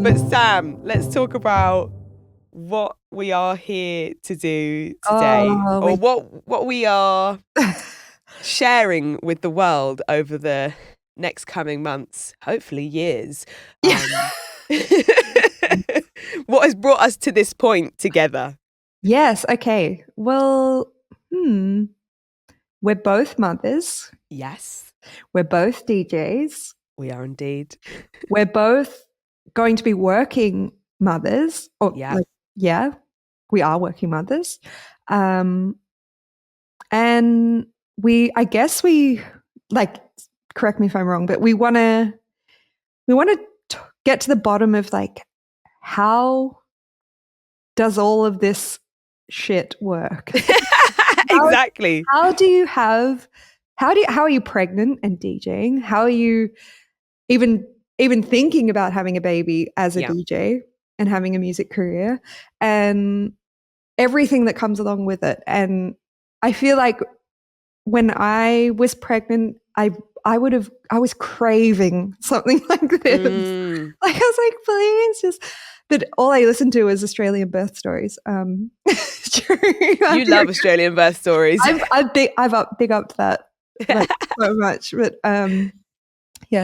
But Sam, let's talk about what we are here to do today, or what we are sharing with the world over the next coming months, hopefully years. What has brought us to this point together? Yes. Okay. Well, we're both mothers. Yes. We're both DJs. We are indeed. We're both going to be working mothers. We are working mothers. And I guess correct me if I'm wrong, but we want to get to the bottom of how does all of this shit work? Exactly. How are you pregnant and DJing? How are you even thinking about having a baby as a DJ and having a music career and everything that comes along with it? And I feel like when I was pregnant, I was craving something like this. Like I was like, please just. But all I listened to was Australian birth stories. You love Australian birth stories. I've big upped that so much. But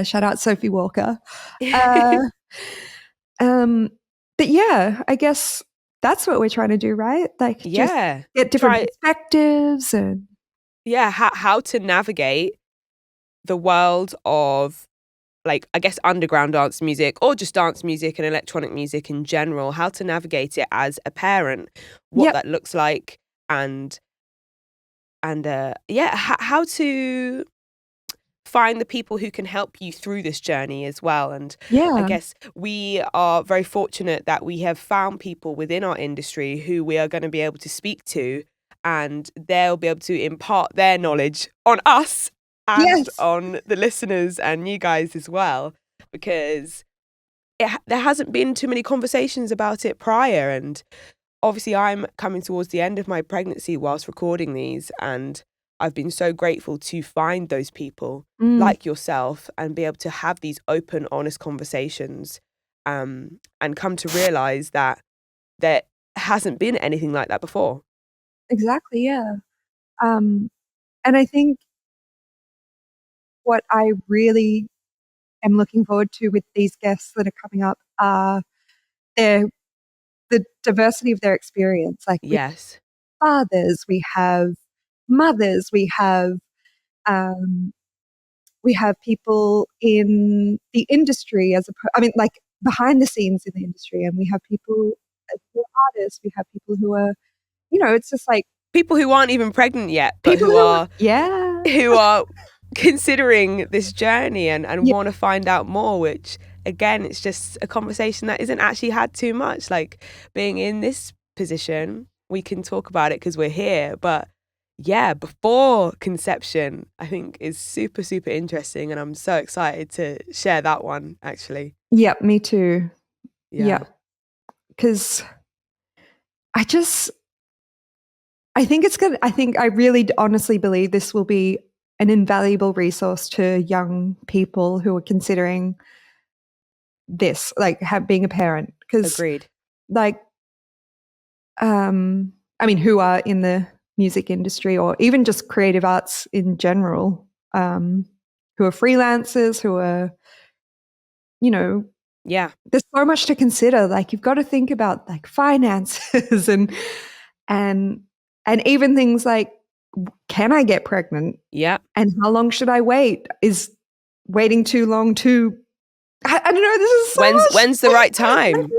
shout out Sophie Walker. But yeah, I guess that's what we're trying to do, right? Just get different perspectives and how to navigate the world of I guess underground dance music or just dance music and electronic music in general, how to navigate it as a parent, what that looks like and how to find the people who can help you through this journey as well. And I guess we are very fortunate that we have found people within our industry who we are going to be able to speak to, and they'll be able to impart their knowledge on us and on the listeners and you guys as well, because there hasn't been too many conversations about it prior. And obviously I'm coming towards the end of my pregnancy whilst recording these, and I've been so grateful to find those people like yourself and be able to have these open, honest conversations and come to realise that there hasn't been anything like that before. Exactly, yeah. And I think what I really am looking forward to with these guests that are coming up are the diversity of their experience. Yes. Fathers, we have mothers, we have people in the industry behind the scenes in the industry, and we have people who are artists, we have people who are, it's just like people who aren't even pregnant yet, but who are considering this journey and want to find out more, which again, it's just a conversation that isn't actually had too much. Like being in this position, we can talk about it because we're here, but before conception, I think is super, super interesting, and I'm so excited to share that one actually. Yep, me too. Yeah. Because I really honestly believe this will be an invaluable resource to young people who are considering this, being a parent. Agreed. Who are in the music industry or even just creative arts in general, who are freelancers, who are, there's so much to consider. You've got to think about finances and even things like, can I get pregnant? Yeah. And how long should I wait? Is waiting too long to, I don't know, this is so when's the right time?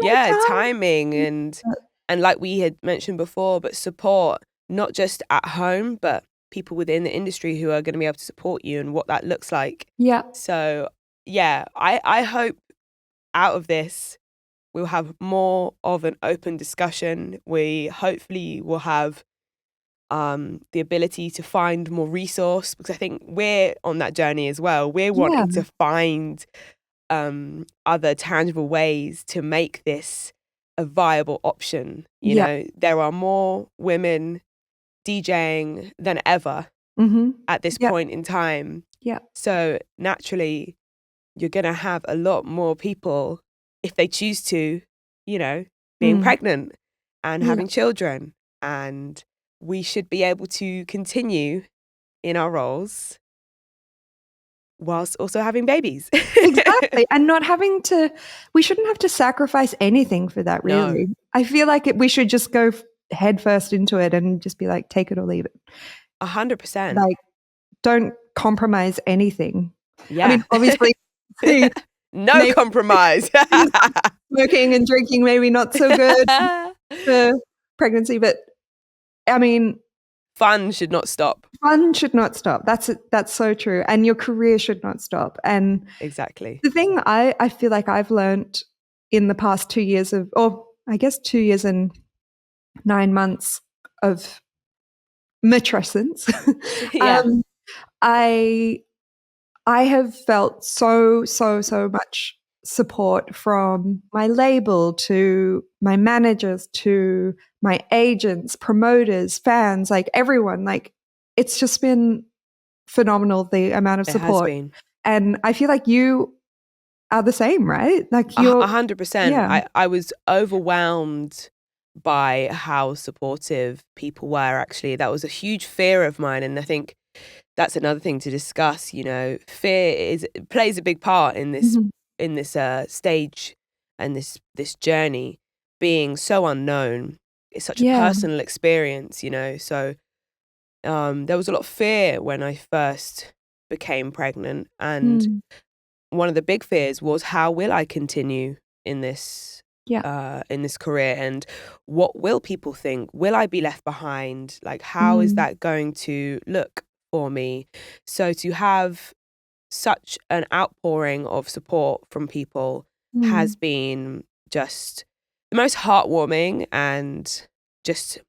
Timing and like we had mentioned before, but support, not just at home, but people within the industry who are going to be able to support you and what that looks like. Yeah. So, I hope out of this, we'll have more of an open discussion. We hopefully will have the ability to find more resource, because I think we're on that journey as well. We're wanting to find other tangible ways to make this a viable option. You know, there are more women DJing than ever at this point in time. Yeah. So naturally, you're going to have a lot more people if they choose to, being pregnant and having children. And we should be able to continue in our roles whilst also having babies. Exactly. And not having to, we shouldn't have to sacrifice anything for that, really. No. I feel like we should just go head first into it and just be like, take it or leave it. 100%. Like, don't compromise anything. Yeah. I mean, obviously, no compromise. Smoking and drinking, maybe not so good for pregnancy, but I mean, fun should not stop. Fun should not stop. That's so true. And your career should not stop. And exactly. The thing I feel like I've learned in the past 2 years or I guess 2 years and 9 months of matrescence, I have felt so much support from my label to my managers to my agents, promoters, fans, like everyone. Like, it's just been phenomenal, the amount of support. And I feel like you are the same, right? Like, you're 100%. Yeah. I was overwhelmed by how supportive people were, actually. That was a huge fear of mine. And I think that's another thing to discuss. Fear plays a big part in this in this stage and this journey, being so unknown. It's such a personal experience, so there was a lot of fear when I first became pregnant, and one of the big fears was, how will I continue in this career, and what will people think? Will I be left behind? Like, how is that going to look for me? So to have such an outpouring of support from people has been just the most heartwarming and just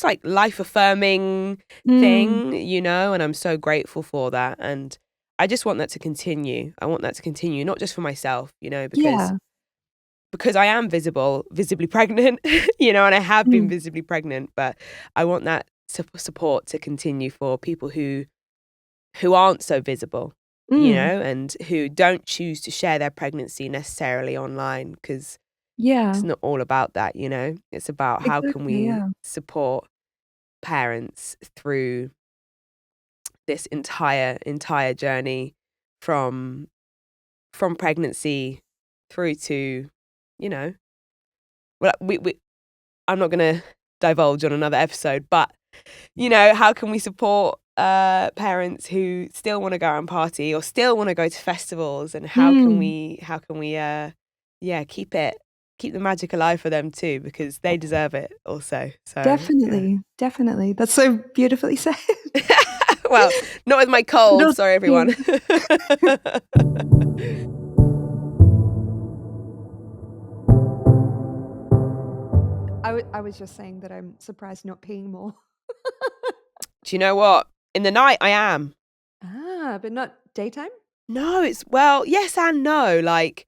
like life affirming thing, and I'm so grateful for that. And I just want that to continue. I want that to continue, not just for myself, because I am visibly pregnant, and I have been visibly pregnant, but I want that support to continue for people who aren't so visible, and who don't choose to share their pregnancy necessarily online, because it's not all about that, It's about how can we support parents through this entire journey from pregnancy through to, well, I'm not going to divulge on another episode, but how can we support parents who still want to go out and party or still want to go to festivals, and how can we keep the magic alive for them too, because they deserve it also. So definitely, that's so beautifully said. Well, not with my cold. Sorry, everyone. I was just saying that I'm surprised not peeing more. Do you know what? In the night, I am. But not daytime? No, yes and no. Like,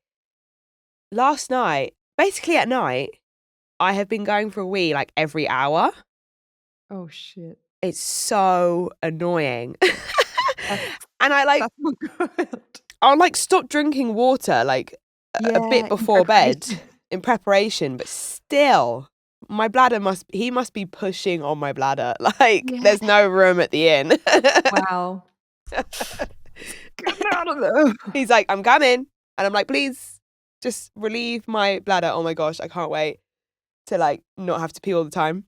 last night, basically at night, I have been going for a wee like every hour. Oh, shit. It's so annoying. And I like, that's not good. I'll like stop drinking water like a bit before bed in preparation, but still, my bladder must be pushing on my bladder. Like, there's no room at the inn. Wow. Get out of there. He's like, I'm coming. And I'm like, please just relieve my bladder. Oh my gosh, I can't wait to like not have to pee all the time.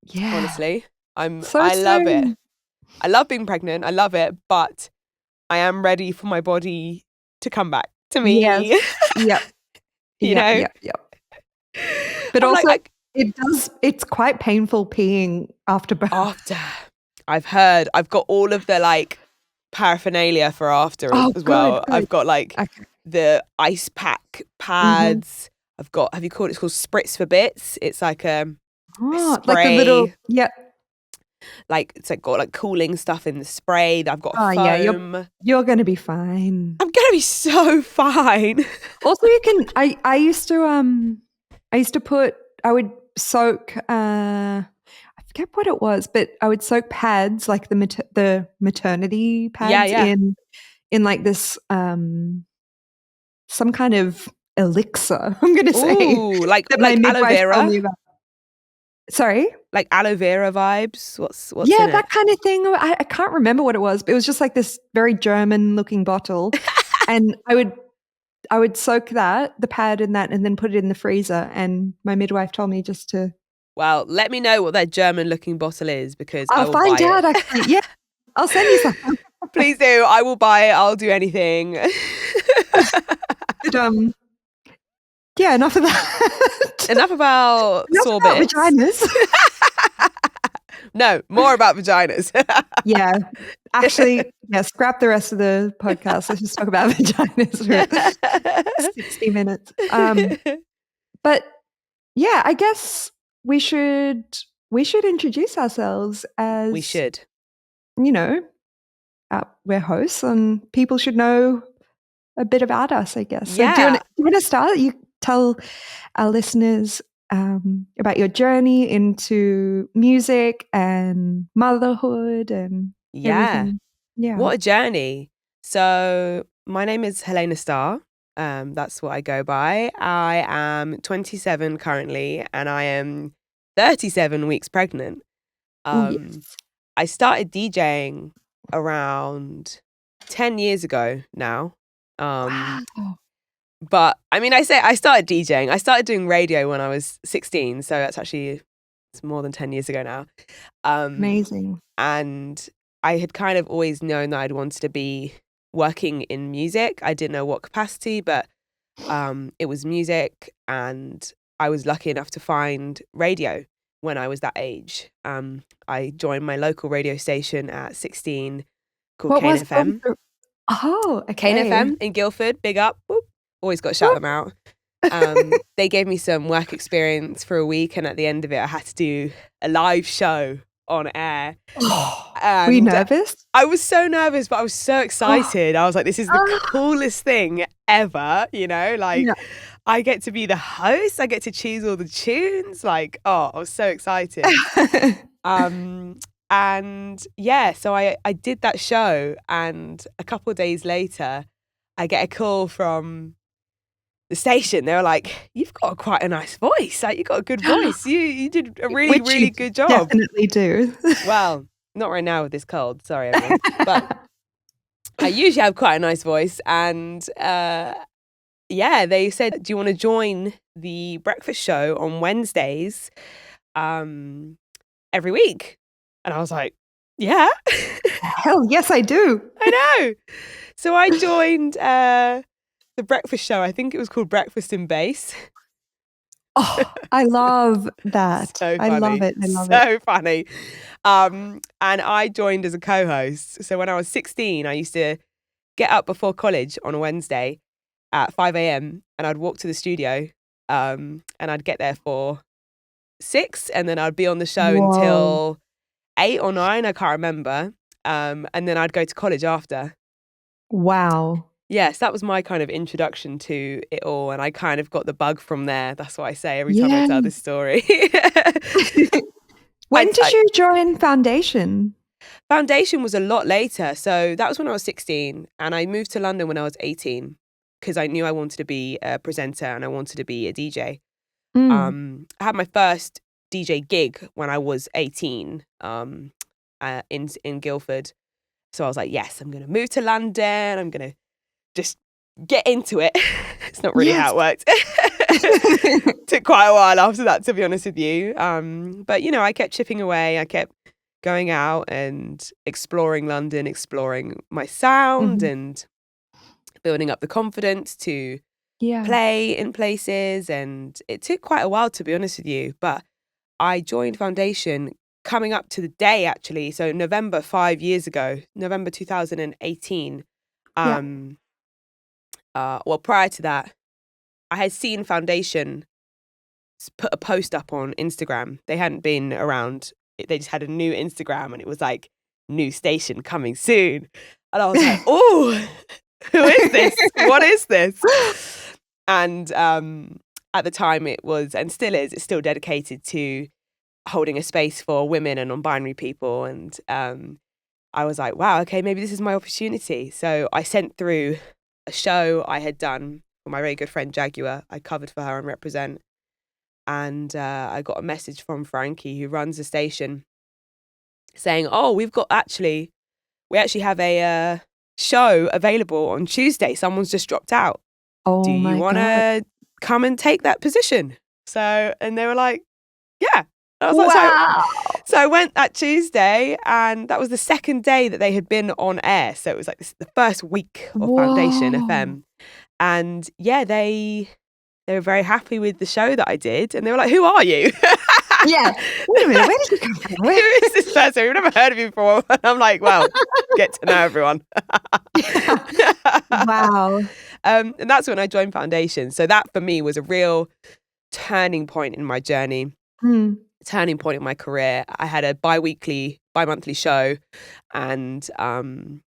Yeah. Honestly, I love it. I love being pregnant. I love it, but I am ready for my body to come back to me. Yes. Yep. Yep. But I'm also, like, it's quite painful peeing after birth. I've heard. I've got all of the like paraphernalia for after as well. Good. I've got like the ice pack pads. I've got, it's called Spritz for Bits. It's like a spray. Like a little, like it's like got like cooling stuff in the spray. I've got foam. Yeah, you're gonna be fine. I'm gonna be so fine. Also, you can. I used to put. I would soak. I forget what it was, but I would soak pads, like the maternity pads, in like this some kind of elixir, I'm going to say. Ooh, like that my aloe midwife told vera? me about. Sorry? Like aloe vera vibes? What's Yeah, in that it? kind of thing. I can't remember what it was, but it was just like this very German looking bottle. And I would soak the pad in that, and then put it in the freezer. And my midwife told me just to. Well, let me know what that German looking bottle is, because I I'll will find buy out, it. actually. Yeah, I'll send you some. Please do. I will buy it. I'll do anything. But, yeah, enough of that. Enough about Enough about sorbets. vaginas. No, more about vaginas. Yeah. Actually, yeah, scrap the rest of the podcast. Let's just talk about vaginas for 60 minutes. But yeah, I guess we should introduce ourselves as, We should. you know, we're hosts, and people should know a bit about us, I guess. So do you want to start? You tell our listeners about your journey into music and motherhood and everything. Yeah. What a journey. So my name is Helena Starr. That's what I go by. I am 27 currently, and I am 37 weeks pregnant. Yes. I started DJing around 10 years ago now. Wow. But I mean, I started DJing. I started doing radio when I was 16, so it's more than 10 years ago now. Amazing. And I had kind of always known that I'd wanted to be working in music. I didn't know what capacity, but it was music, and I was lucky enough to find radio when I was that age. I joined my local radio station at 16 called Cane FM. Oh, okay. Cane FM in Guildford, big up. Whoop. Always got to shout them out. They gave me some work experience for a week, and at the end of it, I had to do a live show on air. Were you nervous? I was so nervous, but I was so excited. I was like, this is the coolest thing ever, I get to be the host. I get to choose all the tunes. I was so excited. And yeah, so I did that show, and a couple of days later, I get a call from the station. They were like, "You've got quite a nice voice. You've got a good voice. You did a really, really good job." Definitely do. Well, not right now with this cold. Sorry, everyone. But I usually have quite a nice voice, and they said, "Do you want to join the breakfast show on Wednesdays, every week?" And I was like, "Yeah, hell yes, I do." I know. So I joined the breakfast show. I think it was called Breakfast in Bass. Oh, I love that. So I funny. love it. I love it. So funny. And I joined as a co-host. So when I was 16, I used to get up before college on a Wednesday at 5 a.m. and I'd walk to the studio, and I'd get there for 6, and then I'd be on the show until 8 or 9, I can't remember. And then I'd go to college after. Wow. Yes, that was my kind of introduction to it all, and I kind of got the bug from there. That's what I say every time I tell this story. When did you join Foundation? Foundation was a lot later. So that was when I was 16, and I moved to London when I was 18 because I knew I wanted to be a presenter and I wanted to be a DJ. I had my first DJ gig when I was 18 in Guildford. So I was like, yes, I'm going to move to London. I'm going to just get into it. It's not really how it worked. Took quite a while after that, to be honest with you. But, I kept chipping away. I kept going out and exploring London, exploring my sound and building up the confidence to play in places. And it took quite a while, to be honest with you. But I joined Foundation coming up to the day, actually. So November 5 years ago, November 2018. Well, prior to that, I had seen Foundation put a post up on Instagram. They hadn't been around. They just had a new Instagram, and it was like, new station coming soon. And I was like, oh, who is this? What is this? And at the time it was, and still is, it's still dedicated to holding a space for women and non-binary people. And I was like, wow, okay, maybe this is my opportunity. So I sent through a show I had done for my very good friend Jaguar. I covered for her on Represent. And I got a message from Frankie, who runs the station, saying, "Oh, we actually have a show available on Tuesday. Someone's just dropped out. Oh, do you want to come and take that position?" So, and they were like, "Yeah." I was wow. So I went that Tuesday, and that was the second day that they had been on air. So it was like the first week of Foundation FM. And yeah, they were very happy with the show that I did. And they were like, "Who are you?" Yeah. Wait a minute. Where did you come from? Who is this person? We've never heard of you before. And I'm like, well, get to know everyone. Wow. And that's when I joined Foundation. So that for me was a real turning point in my journey, turning point in my career. I had a bi-monthly show, and I've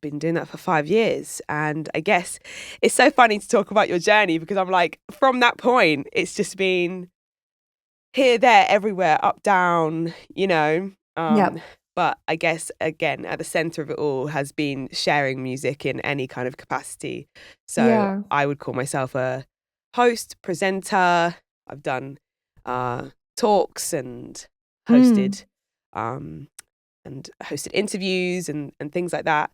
been doing that for 5 years. And I guess it's so funny to talk about your journey, because I'm like, from that point, it's just been here, there, everywhere, up, down, But I guess, again, at the center of it all has been sharing music in any kind of capacity. So I would call myself a host, presenter. I've done talks and hosted interviews and things like that.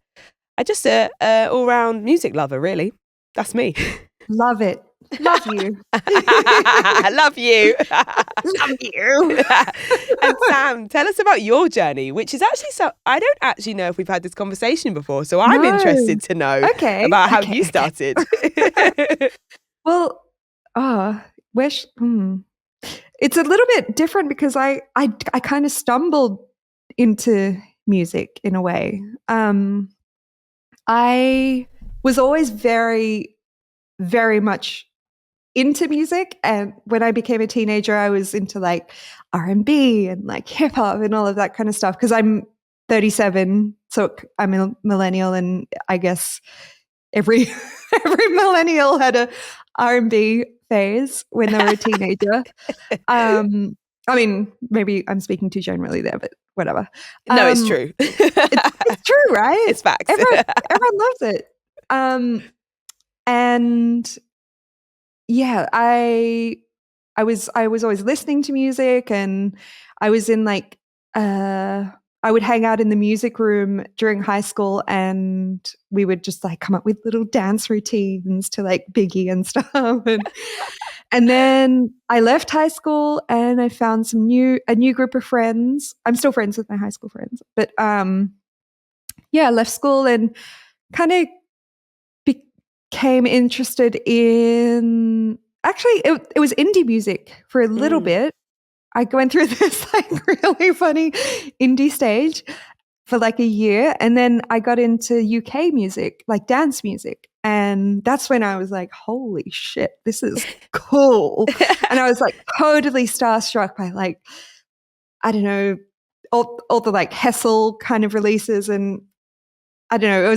I'm just a all-round music lover, really. That's me. Love it. Love you. Love you. Love you. And Sam, tell us about your journey, which is actually I don't actually know if we've had this conversation before, so I'm interested to know about how you started. Well, it's a little bit different because I kind of stumbled into music in a way. I was always very, very much into music, and when I became a teenager, I was into like R&B and like hip hop and all of that kind of stuff, because I'm 37, so I'm a millennial, and I guess every millennial had a R&B phase when they were a teenager. I mean, maybe I'm speaking too generally there, but whatever. No, it's true. It's true, right? It's facts. Everyone loves it. And yeah, I was always listening to music, and I was in like I would hang out in the music room during high school, and we would just like come up with little dance routines to like Biggie and stuff. And then I left high school, and I found a new group of friends. I'm still friends with my high school friends, but I left school and kind of became interested in, actually it was indie music for a little bit. I went through this like really funny indie stage for like a year, and then I got into UK music, like dance music. And that's when I was like, holy shit, this is cool. And I was like totally starstruck by like, I don't know, all the like Hessel kind of releases. And I don't know,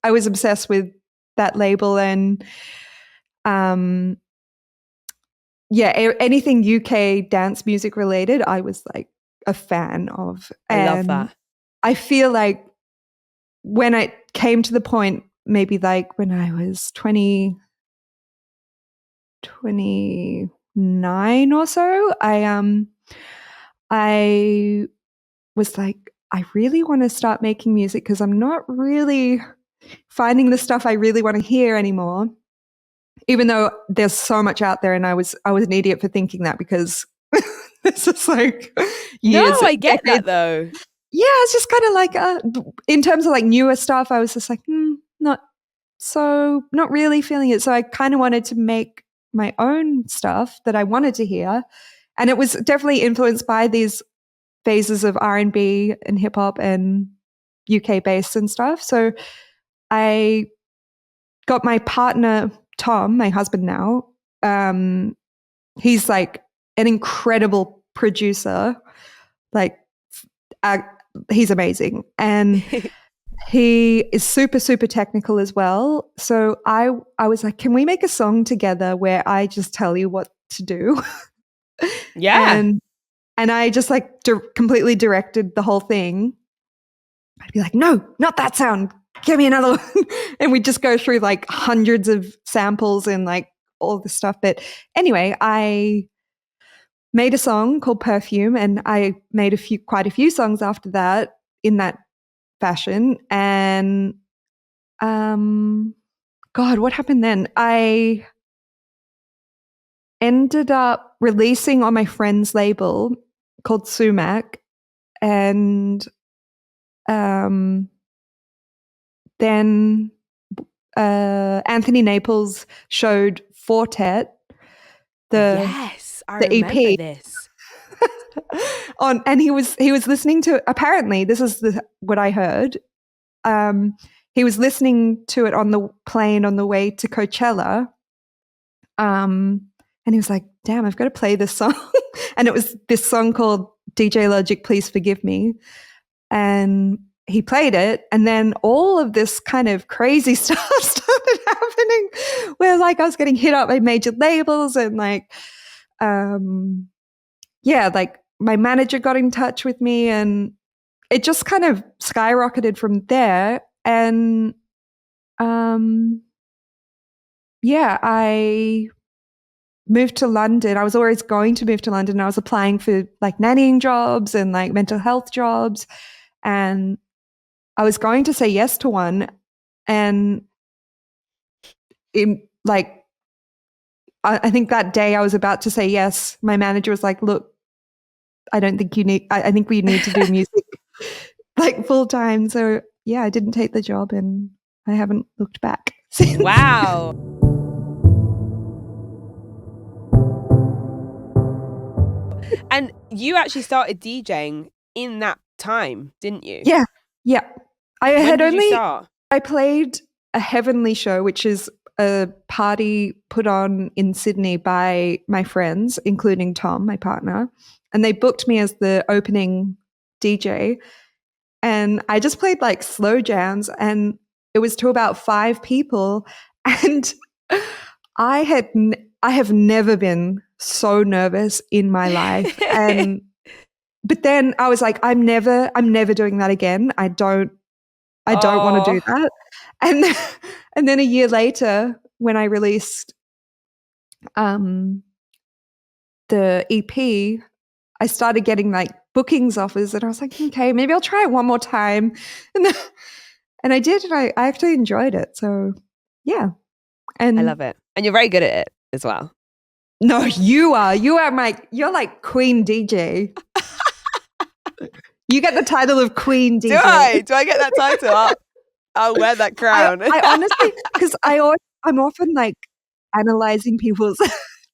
I was obsessed with that label. And anything UK dance music related, I was like a fan of. I love that. I feel like when it came to the point, maybe like when I was 29 or so, I was like, I really want to start making music, because I'm not really finding the stuff I really want to hear anymore. Even though there's so much out there, and I was an idiot for thinking that, because this is like years. No, I get that though. Yeah, it's just kind of like in terms of like newer stuff, I was just like, not really feeling it. So I kind of wanted to make my own stuff that I wanted to hear, and it was definitely influenced by these phases of R&B and hip hop and UK bass and stuff. So I got my partner Tom, my husband now. He's like an incredible producer. Like, he's amazing, and he is super, super technical as well. So I was like, can we make a song together where I just tell you what to do? Yeah. And I just like completely directed the whole thing. I'd be like, no, not that sound. give me another one. And we'd just go through like hundreds of samples and like all this stuff. But anyway, I made a song called Perfume, and I made quite a few songs after that in that fashion. And God, what happened then? I ended up releasing on my friend's label called Sumac, and then Anthony Naples showed Fortet, yes, I remember EP this. and he was listening to, apparently this is what I heard. He was listening to it on the plane on the way to Coachella. And he was like, damn, I've got to play this song. And it was this song called DJ Logic, Please Forgive Me. And he played it. And then all of this kind of crazy stuff started happening where like I was getting hit up by major labels and like, like my manager got in touch with me and it just kind of skyrocketed from there. And I moved to London. I was always going to move to London. I was applying for like nannying jobs and like mental health jobs. And I was going to say yes to one. And I think that day I was about to say yes, my manager was like, look, I think we need to do music like full time. So yeah, I didn't take the job and I haven't looked back since. Wow. And you actually started DJing in that time, didn't you? Yeah. When did you start? I played a Heavenly show, which is a party put on in Sydney by my friends, including Tom, my partner. And they booked me as the opening DJ. And I just played like slow jams, and it was to about 5 people. And I have never been so nervous in my life. But then I was like, I'm never doing that again. I don't want to do that. And then a year later, when I released the EP, I started getting like bookings offers, and I was like, okay, maybe I'll try it one more time. And I did, and I actually enjoyed it. So yeah. And I love it. And you're very good at it as well. No, you are. You're like Queen DJ. You get the title of Queen DJ. Do I get that title? I'll wear that crown. I honestly, because I'm often like analyzing people's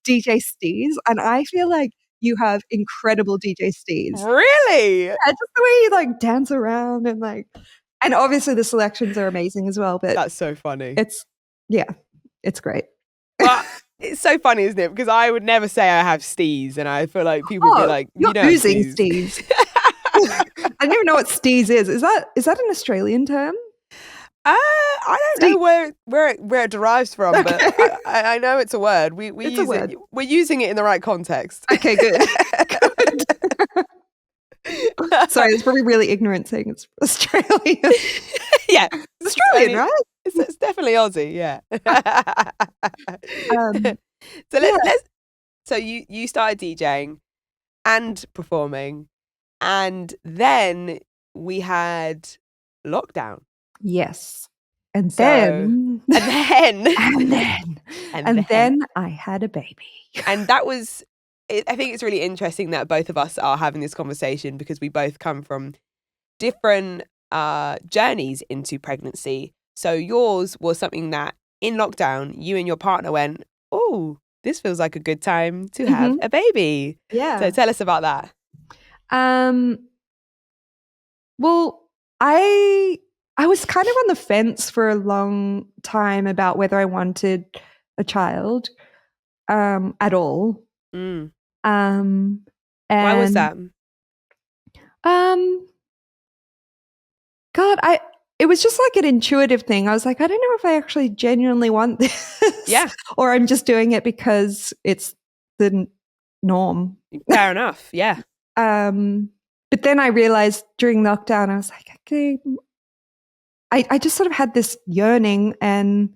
DJ steez, and I feel like you have incredible DJ steez. Really? Yeah, just the way you like dance around and obviously the selections are amazing as well. But that's so funny. It's great. Well, it's so funny, isn't it? Because I would never say I have steez, and I feel like people would be like, "You're oozing steez." I don't even know what steez is. Is that an Australian term? I don't know where it derives from, okay. But I know it's a word. We use a word. We're using it in the right context. Okay, good. Sorry, it's probably really ignorant saying it's Australian. Yeah, it's Australian, right? It's definitely Aussie. Yeah. So you started DJing and performing, and then we had lockdown. Yes. And then I had a baby. And that was, I think it's really interesting that both of us are having this conversation because we both come from different journeys into pregnancy. So yours was something that in lockdown, you and your partner went, oh, this feels like a good time to have a baby. Yeah. So tell us about that. Well, I was kind of on the fence for a long time about whether I wanted a child at all. Mm. Why was that? God, it was just like an intuitive thing. I was like, I don't know if I actually genuinely want this. Yeah. Or I'm just doing it because it's the norm. Fair enough. Yeah. But then I realized during lockdown, I was like, okay, I just sort of had this yearning, and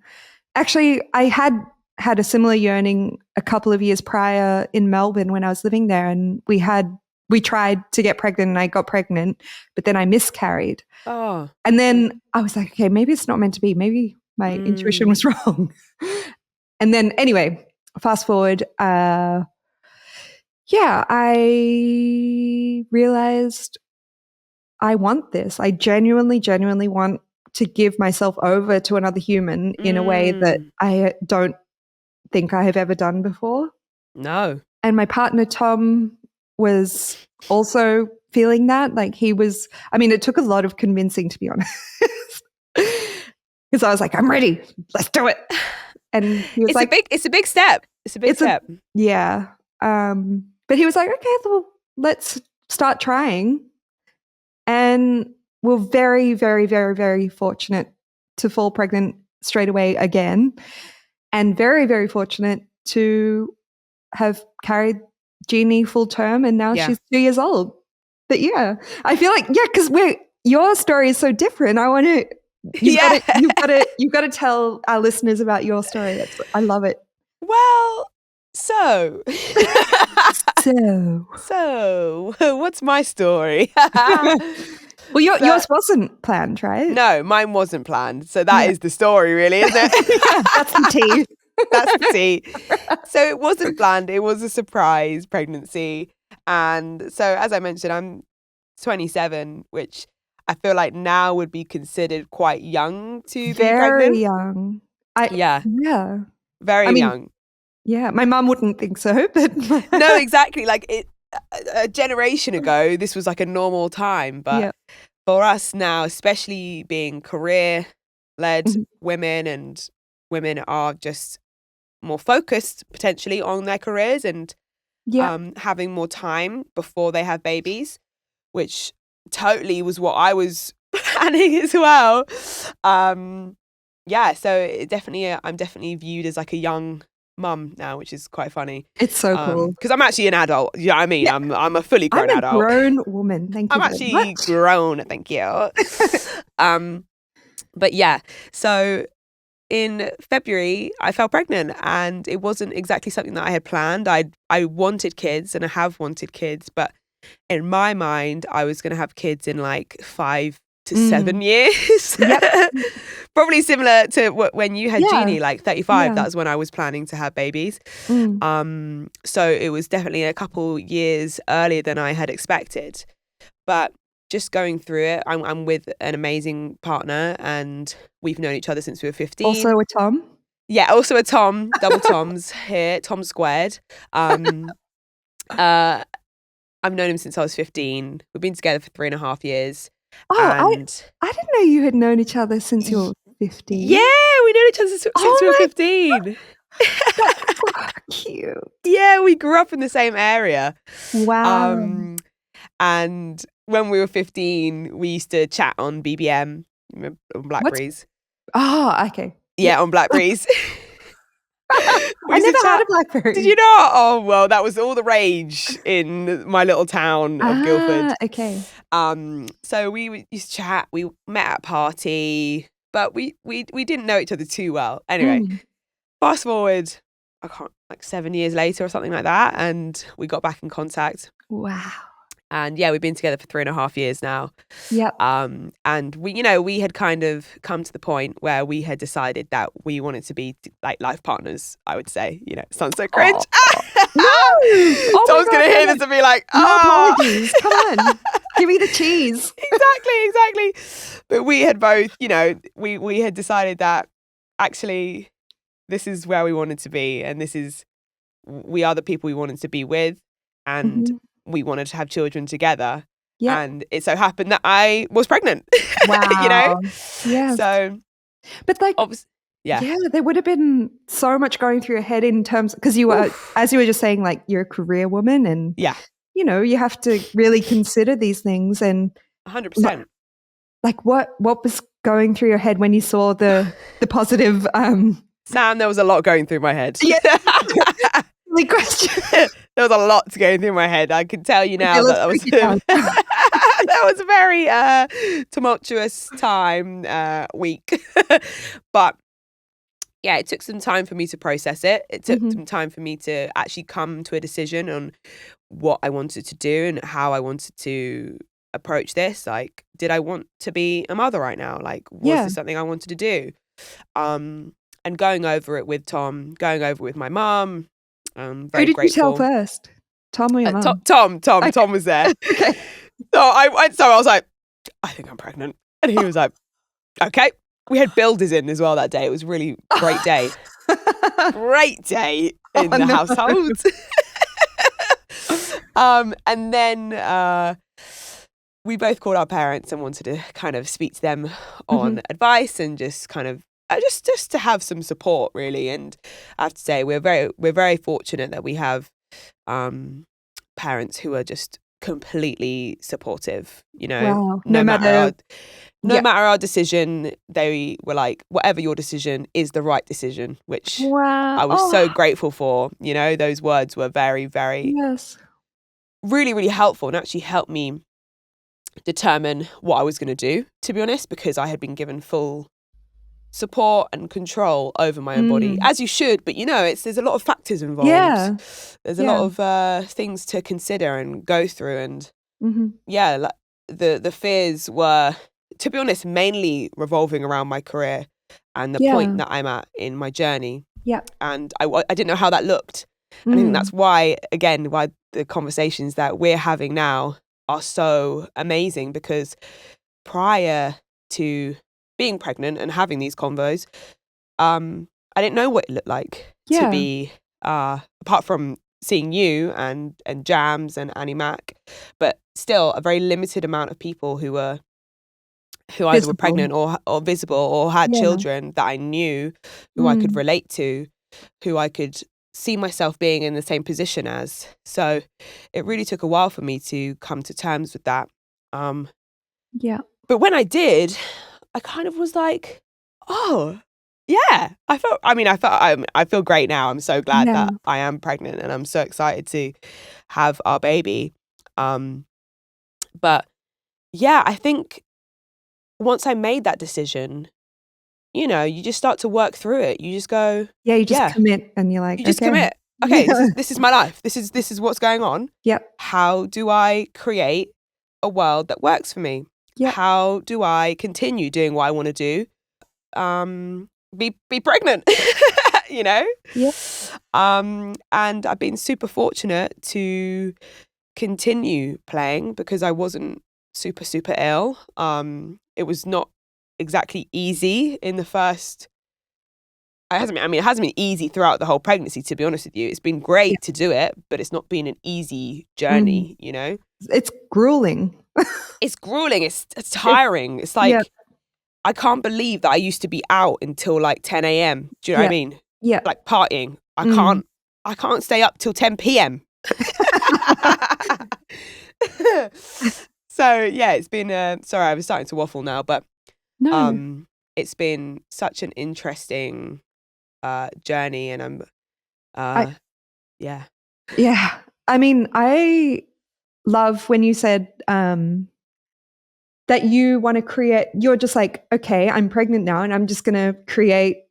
actually I had a similar yearning a couple of years prior in Melbourne when I was living there, and we tried to get pregnant and I got pregnant, but then I miscarried. Oh. And then I was like, okay, maybe it's not meant to be. Maybe my intuition was wrong. And then anyway, fast forward, I realized I want this. I genuinely want to give myself over to another human in a way that I don't think I have ever done before. No. And my partner, Tom, was also feeling that. Like it took a lot of convincing, to be honest. Because I was like, I'm ready. Let's do it. And he was it's a big step. It's a big step. Yeah. But he was like, okay, well, let's start trying. And we're very, very, very, very fortunate to fall pregnant straight away again. And very, very fortunate to have carried Jeannie full term, and now she's 2 years old. But yeah, I feel like, because your story is so different. I want to, you've got to tell our listeners about your story. I love it. Well, so what's my story? Well, yours wasn't planned, right? No, mine wasn't planned. So that is the story, really, isn't it? That's the tea. That's the tea. So it wasn't planned. It was a surprise pregnancy. And so, as I mentioned, I'm 27, which I feel like now would be considered quite young to be pregnant. Very young. Yeah. Very young. Yeah, my mum wouldn't think so, but no, exactly. Like a generation ago, this was like a normal time, but for us now, especially being career-led women, and women are just more focused potentially on their careers and having more time before they have babies, which totally was what I was planning as well. So I'm definitely viewed as like a young mum now, which is quite funny. It's so cool because I'm actually an adult. You know what I mean? Yeah. I'm a fully grown adult. I'm a grown woman. Thank you. I'm actually grown. Thank you. But yeah, so in February I fell pregnant, and it wasn't exactly something that I had planned. I wanted kids, and I have wanted kids, but in my mind I was going to have kids in like 5 to 7 years. Probably similar to when you had Jeannie, like 35. That was when I was planning to have babies. So it was definitely a couple years earlier than I had expected. But just going through it, I'm with an amazing partner, and we've known each other since we were 15. Also a Tom? Yeah, also a Tom. Double Toms here. Tom squared. I've known him since I was 15. We've been together for 3.5 years. Oh, I didn't know you had known each other since you were 15. Yeah, we know each other since we were 15. That's so cute. Yeah, we grew up in the same area. Wow. And when we were 15, we used to chat on BBM, on Blackberries. Okay. Yeah, on Blackberries. I never had a BlackBerry. Did you not? Oh, well, that was all the rage in my little town of Guildford. Okay. So we used to chat. We met at a party, but we didn't know each other too well. Anyway, fast forward, 7 years later or something like that, and we got back in contact. Wow. And yeah, we've been together for 3.5 years now. Yep. And we had kind of come to the point where we had decided that we wanted to be like life partners, I would say. It sounds so cringe. Tom's going to hear this and be like, no apologies. Come on. Give me the cheese. Exactly. But we had both, we had decided that actually this is where we wanted to be, and we are the people we wanted to be with, and we wanted to have children together. Yeah. And it so happened that I was pregnant. Wow. Yeah. So, but like, there would have been so much going through your head in terms, because you were, as you were just saying, like, you're a career woman, and you have to really consider these things. And 100%. Like, what was going through your head when you saw the positive? Sam, there was a lot going through my head. Yeah. Question. There was a lot going through my head. I can tell you now that That was a very tumultuous week. But yeah, it took some time for me to process it. It took some time for me to actually come to a decision on what I wanted to do and how I wanted to approach this. Like, did I want to be a mother right now? Like, was this something I wanted to do? And going over it with Tom, going over it with my mum. Very Who did grateful. you tell first? Tom or your mum? Tom Okay. was there. Okay. So I was like, I think I'm pregnant. And he was like, okay. We had builders in as well that day. It was a really great day. Great day in the household. And then we both called our parents and wanted to kind of speak to them on advice and just kind of just to have some support, really. And I have to say we're very fortunate that we have parents who are just completely supportive, you know. Wow. No matter our decision, they were like, whatever your decision is the right decision, which I was so grateful for. You know, those words were very, very really, really helpful and actually helped me determine what I was going to do, to be honest, because I had been given full support and control over my own body, as you should, but you know, there's a lot of factors involved. There's a lot of things to consider and go through, and like, the fears were, to be honest, mainly revolving around my career and the point that I'm at in my journey. And I didn't know how that looked. And I think that's why the conversations that we're having now are so amazing, because prior to being pregnant and having these convos, I didn't know what it looked like to be, apart from seeing you and Jams and Annie Mac, but still a very limited amount of people who either were pregnant or visible or had children that I knew, who I could relate to, who I could see myself being in the same position as. So it really took a while for me to come to terms with that. But when I did, I kind of was like, oh, yeah. I feel great now. I'm so glad that I am pregnant, and I'm so excited to have our baby. But yeah, I think once I made that decision, you know, you just start to work through it. You just go, you just commit, and you're like, you just commit. Okay, this is my life. This is what's going on. How do I create a world that works for me? How do I continue doing what I want to do? Be pregnant, you know? And I've been super fortunate to continue playing because I wasn't super, super ill. It was not exactly easy in the first. It hasn't been easy throughout the whole pregnancy, to be honest with you. It's been great to do it, but it's not been an easy journey, you know? It's grueling. It's grueling. It's tiring. It's like, I can't believe that I used to be out until like 10 a.m. Do you know what I mean? Like partying. I can't stay up till 10 p.m. So yeah, it's been, sorry, I was starting to waffle now, but it's been such an interesting journey, and I'm yeah. I mean, I love when you said that you want to create, you're just like, okay, I'm pregnant now and I'm just going to create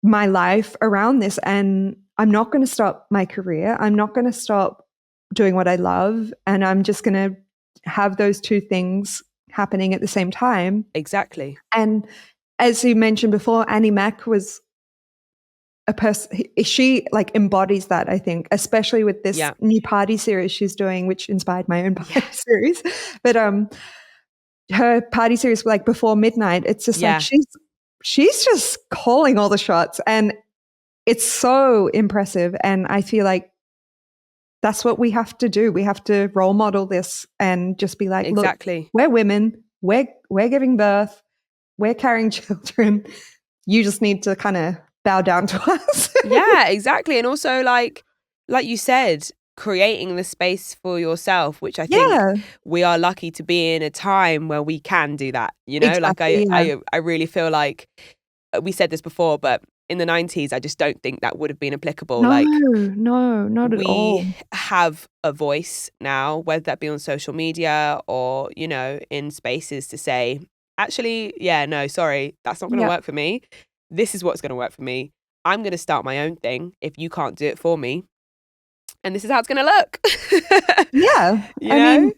my life around this, and I'm not going to stop my career. I'm not going to stop doing what I love, and I'm just going to have those two things happening at the same time. Exactly. And as you mentioned before, Annie Mac was a person, she like embodies that, I think, especially with this new party series she's doing, which inspired my own party series. But her party series, like Before Midnight, it's just like she's just calling all the shots, and it's so impressive. And I feel like that's what we have to do. We have to role model this and just be like, look, we're women, we're giving birth, we're carrying children. You just need to kind of bow down to us. Yeah, exactly. And also, like you said, creating the space for yourself, which I think we are lucky to be in a time where we can do that. You know, I really feel like, we said this before, but in the 90s, I just don't think that would have been applicable. No, like, no, not at all. We have a voice now, whether that be on social media or, you know, in spaces to say, actually, yeah, no, sorry, that's not going to work for me. This is what's going to work for me. I'm going to start my own thing if you can't do it for me. And this is how it's going to look. Yeah. You know? mean,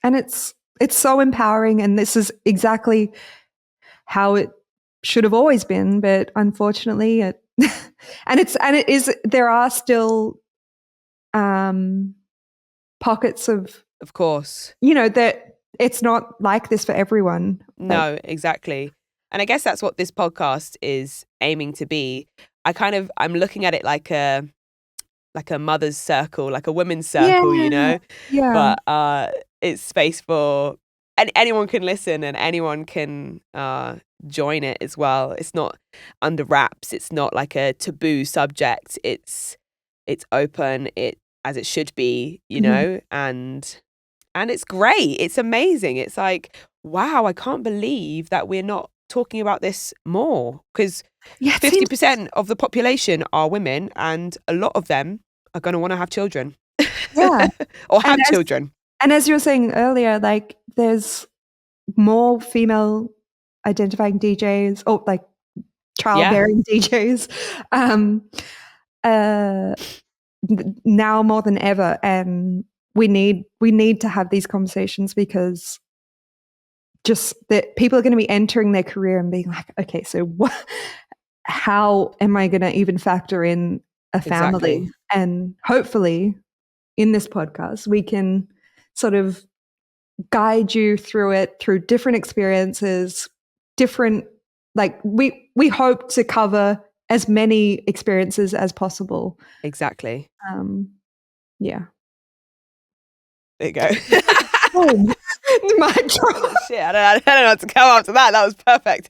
and it's so empowering, and this is exactly how it should have always been, but unfortunately there are still pockets of course, you know, that it's not like this for everyone. No, exactly. And I guess that's what this podcast is aiming to be. I'm looking at it like a mother's circle, like a women's circle, you know? Yeah. But it's space for and anyone can listen and anyone can join it as well. It's not under wraps. It's not like a taboo subject. It's open, as it should be, you know, and it's great. It's amazing. It's like, wow, I can't believe that we're not talking about this more, because 50% of the population are women, and a lot of them are going to want to have children. Yeah. Or have children. And as you were saying earlier, like, there's more female identifying DJs, or like childbearing DJs, now more than ever. And we need to have these conversations, because just that people are going to be entering their career and being like, okay, so how am I going to even factor in a family? Exactly. And hopefully in this podcast, we can sort of guide you through it, through different experiences, like we hope to cover as many experiences as possible. Exactly. Yeah. There you go. Oh, my God. Shit, I don't know how to come after that. That was perfect.